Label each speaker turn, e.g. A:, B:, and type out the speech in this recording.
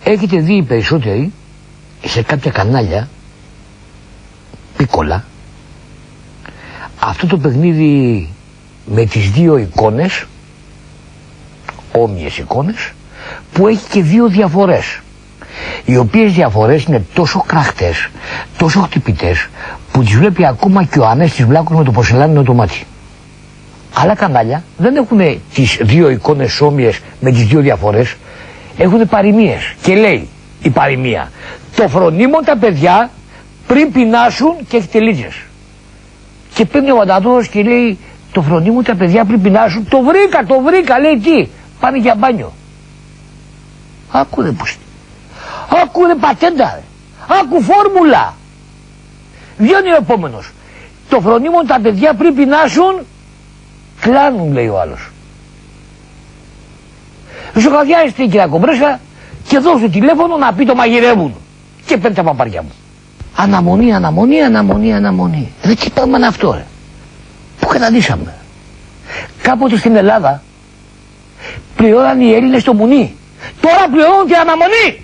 A: Έχετε δει οι περισσότεροι σε κάποια κανάλια πίκολα αυτό το παιχνίδι με τις δύο εικόνες, όμοιες εικόνες, που έχει και δύο διαφορές, οι οποίες διαφορές είναι τόσο κραχτές, τόσο χτυπητές, που τις βλέπει ακόμα και ο Ανέστης Βλάκος με το πορσελάνινο το μάτι. Άλλα κανάλια δεν έχουν τις δύο εικόνες όμοιες με τις δύο διαφορές, έχουν παροιμίες και λέει η παροιμία: το φρονίμον τα παιδιά πριν πεινάσουν και έχετε λίτσες. Και παίρνει ο Βανταδόρος και λέει: το φρονίμον τα παιδιά πριν πεινάσουν, το βρήκα, λέει τι, πάνε για μπάνιο. Άκου ρε πούστη, άκου ρε πατέντα, άκου φόρμουλα. Βγαίνει ο επόμενος: το φρονίμον τα παιδιά πριν πεινάσουν, κλάνουν, λέει ο άλλος. Ζωγαδιάζεστε κυρία Κομπρέσκα και δώσε τηλέφωνο να πει το μαγειρεύουν. Και παίρνει τα παπάρια μου. Αναμονή. Δεν τι πράγμα είναι αυτό ρε. Πού καταντήσαμε. Κάποτε στην Ελλάδα πληρώναν οι Έλληνες το μουνί. Τώρα πληρώνουν την αναμονή.